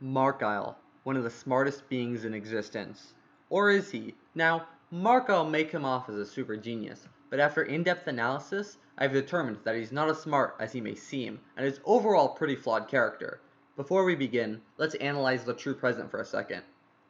Markile, one of the smartest beings in existence. Or is he? Now, Markile may come off as a super genius, but after in-depth analysis, I've determined that he's not as smart as he may seem, and is overall pretty flawed character. Before we begin, let's analyze the true present for a second.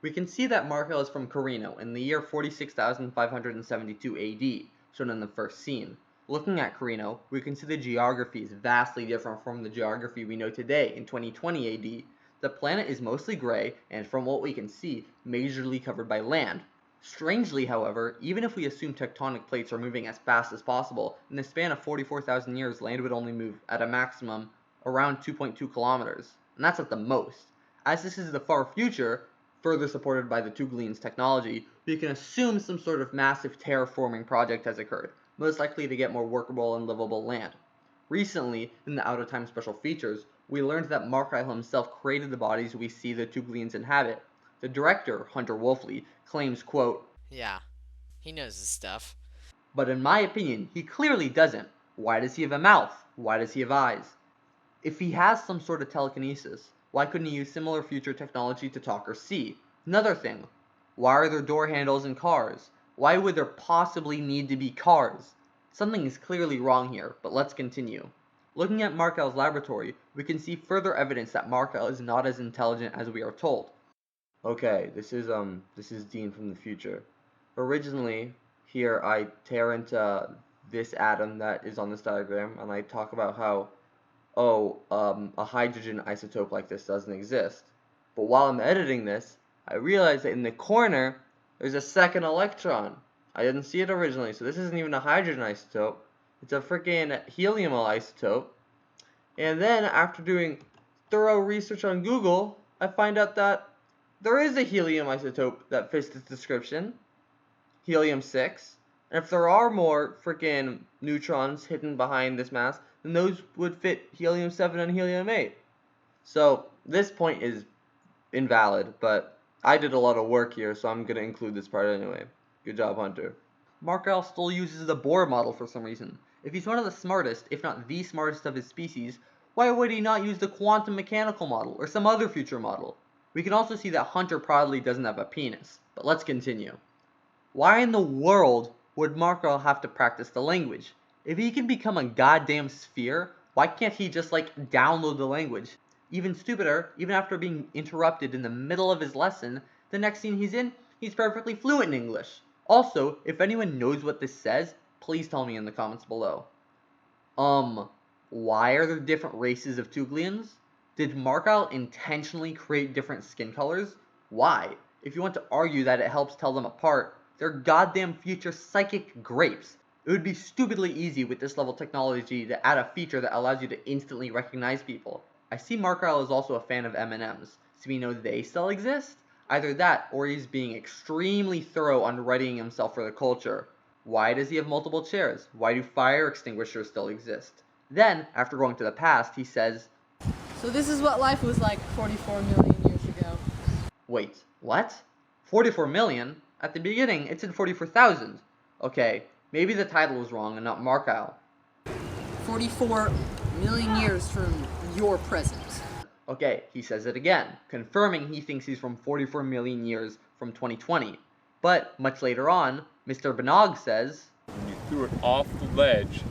We can see that Markile is from Carino in the year 46,572 AD, shown in the first scene. Looking at Carino, we can see the geography is vastly different from the geography we know today in 2020 AD. The planet is mostly gray, and from what we can see, majorly covered by land. Strangely, however, even if we assume tectonic plates are moving as fast as possible, in the span of 44,000 years, land would only move at a maximum around 2.2 kilometers, and that's at the most. As this is the far future, further supported by the Tuglian's technology, we can assume some sort of massive terraforming project has occurred, most likely to get more workable and livable land. Recently, in the Out of Time special features, we learned that Markile himself created the bodies we see the Tuglians inhabit. The director, Hunter Wolfley, claims, quote, Yeah, he knows his stuff. "But in my opinion, he clearly doesn't. Why does he have a mouth? Why does he have eyes? If he has some sort of telekinesis, why couldn't he use similar future technology to talk or see? Another thing, why are there door handles in cars? Why would there possibly need to be cars? Something is clearly wrong here, but let's continue. Looking at Markile's laboratory, we can see further evidence that Markile is not as intelligent as we are told. Okay, this is Dean from the future. Originally, here I tear into this atom that is on this diagram, and I talk about how, a hydrogen isotope like this doesn't exist. But while I'm editing this, I realize that in the corner, there's a second electron. I didn't see it originally, so this isn't even a hydrogen isotope. It's a freaking helium isotope. And then, after doing thorough research on Google, I find out that there is a helium isotope that fits this description, helium-6. And if there are more freaking neutrons hidden behind this mass, then those would fit helium-7 and helium-8. So this point is invalid, but I did a lot of work here, so I'm going to include this part anyway. Good job, Hunter. Markile still uses the Bohr model for some reason. If he's one of the smartest, if not the smartest of his species, why would he not use the quantum mechanical model or some other future model? We can also see that Hunter probably doesn't have a penis, but let's continue. Why in the world would Markile have to practice the language? If he can become a goddamn sphere, why can't he just download the language? Even stupider, even after being interrupted in the middle of his lesson, the next scene he's in, he's perfectly fluent in English. Also, if anyone knows what this says, please tell me in the comments below. Why are there different races of Tuglians? Did Markile intentionally create different skin colors? Why? If you want to argue that it helps tell them apart, they're goddamn future psychic grapes. It would be stupidly easy with this level technology to add a feature that allows you to instantly recognize people. I see Markile is also a fan of M&Ms, so we know they still exist? Either that, or he's being extremely thorough on readying himself for the culture. Why does he have multiple chairs? Why do fire extinguishers still exist? Then, after going to the past, he says, So this is what life was like 44 million years ago. wait, what? 44 million? At the beginning, it said 44,000. Okay, maybe the title was wrong and not Markile. 44 million years from your present. Okay, he says it again, confirming he thinks he's from 44 million years from 2020. But, much later on, Mr. Banog says, When you threw it off the ledge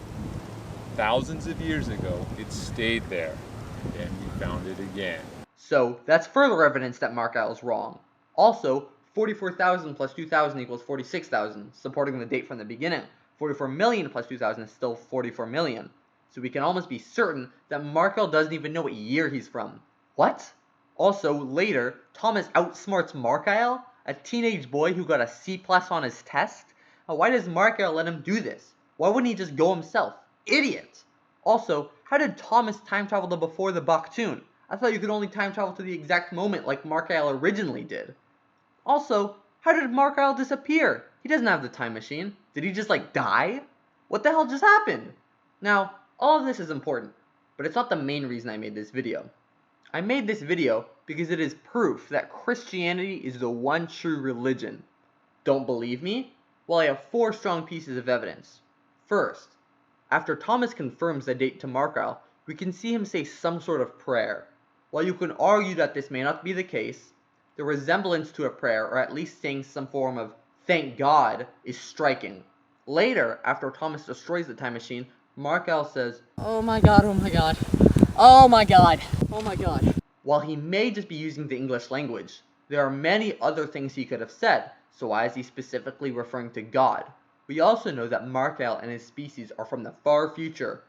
thousands of years ago, it stayed there, and then we found it again. So, that's further evidence that Markile is wrong. Also, 44,000 plus 2,000 equals 46,000, supporting the date from the beginning. 44 million plus 2,000 is still 44 million. So we can almost be certain that Markile doesn't even know what year he's from. What? Also, later, Thomas outsmarts Markile, a teenage boy who got a C+ on his test? Now, why does Markile let him do this? Why wouldn't he just go himself? Idiot! Also, how did Thomas time travel to before the Bakhtun? I thought you could only time travel to the exact moment like Markile originally did. Also, how did Markile disappear? He doesn't have the time machine. Did he just die? What the hell just happened? Now, all of this is important, but it's not the main reason I made this video. I made this video because it is proof that Christianity is the one true religion. Don't believe me? Well, I have 4 strong pieces of evidence. First, after Thomas confirms the date to Markile, we can see him say some sort of prayer. While you can argue that this may not be the case, the resemblance to a prayer, or at least saying some form of thank God, is striking. Later, after Thomas destroys the time machine, Markile says, Oh my god, oh my god. Oh my god. Oh my god. while he may just be using the English language, there are many other things he could have said, so why is he specifically referring to God? We also know that Markile and his species are from the far future,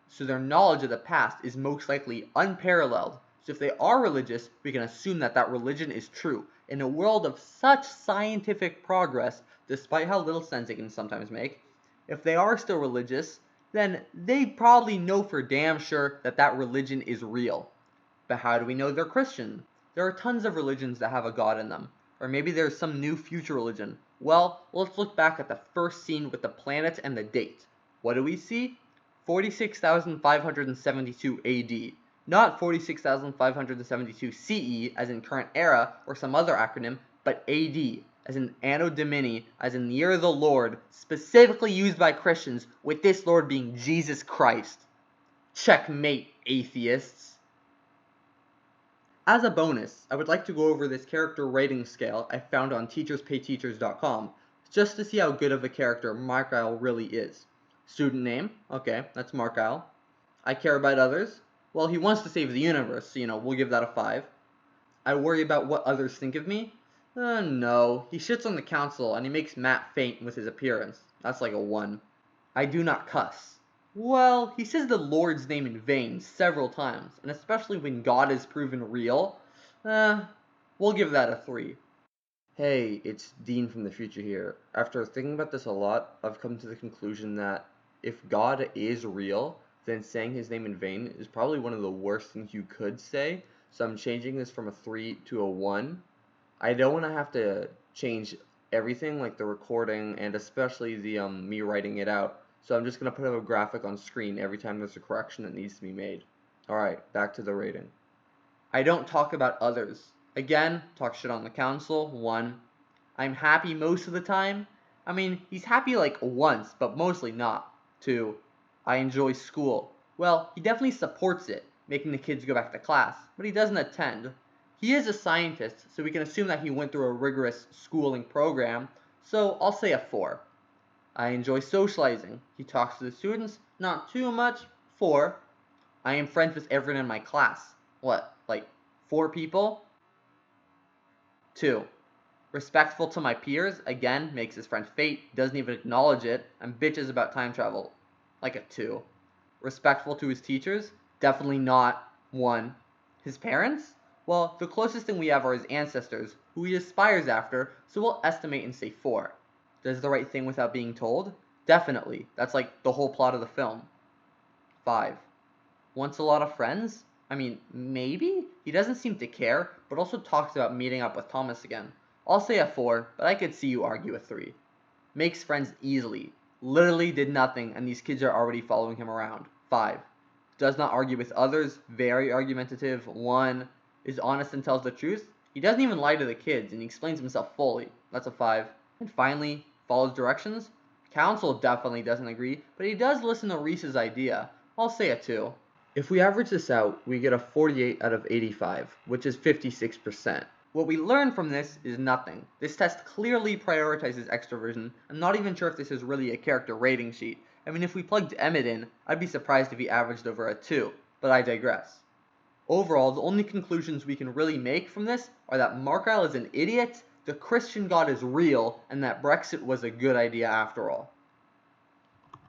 so their knowledge of the past is most likely unparalleled. So if they are religious, we can assume that that religion is true. In a world of such scientific progress, despite how little sense it can sometimes make, if they are still religious, then they probably know for damn sure that that religion is real. But how do we know they're Christian? There are tons of religions that have a god in them. Or maybe there's some new future religion. Well, let's look back at the first scene with the planet and the date. What do we see? 46,572 AD. Not 46,572 CE, as in current era, or some other acronym, but AD, as in Anno Domini, as in the year of the Lord, specifically used by Christians, with this Lord being Jesus Christ. Checkmate, atheists. As a bonus, I would like to go over this character rating scale I found on teacherspayteachers.com, just to see how good of a character Markile really is. Student name, okay, that's Markile. I care about others, well, he wants to save the universe, so we'll give that a 5. I worry about what others think of me? No, he shits on the council and he makes Matt faint with his appearance. That's like a 1. I do not cuss. Well, he says the Lord's name in vain several times, and especially when God is proven real, we'll give that a 3. Hey, it's Dean from the future here. After thinking about this a lot, I've come to the conclusion that if God is real, then saying his name in vain is probably one of the worst things you could say, so I'm changing this from a 3 to a 1. I don't want to have to change everything, like the recording, and especially the me writing it out. So I'm just going to put up a graphic on screen every time there's a correction that needs to be made. Alright, back to the rating. I don't talk about others. Again, talk shit on the council, 1. I'm happy most of the time. I mean, he's happy like once, but mostly not. 2. I enjoy school. Well, he definitely supports it, making the kids go back to class, but he doesn't attend. He is a scientist, so we can assume that he went through a rigorous schooling program, so I'll say a 4. I enjoy socializing. He talks to the students, not too much, 4. I am friends with everyone in my class. What, like 4 people? 2. Respectful to my peers, again, makes his friend Fate, doesn't even acknowledge it, and bitches about time travel. Like a 2. Respectful to his teachers, definitely not 1. His parents? Well, the closest thing we have are his ancestors, who he aspires after, so we'll estimate and say 4. Does the right thing without being told? Definitely. That's like the whole plot of the film. 5. Wants a lot of friends? I mean, maybe? He doesn't seem to care, but also talks about meeting up with Thomas again. I'll say a 4, but I could see you argue a 3. Makes friends easily. Literally did nothing, and these kids are already following him around. 5. Does not argue with others. Very argumentative. 1. Is honest and tells the truth. He doesn't even lie to the kids, and he explains himself fully. That's a 5. And finally, follows directions. Council definitely doesn't agree, but he does listen to Reese's idea. I'll say a 2. If we average this out, we get a 48 out of 85, which is 56%. What we learn from this is nothing. This test clearly prioritizes extroversion. I'm not even sure if this is really a character rating sheet. I mean, if we plugged Emmett in, I'd be surprised if he averaged over a 2, but I digress. Overall, the only conclusions we can really make from this are that Markile is an idiot, the Christian God is real, and that Brexit was a good idea after all.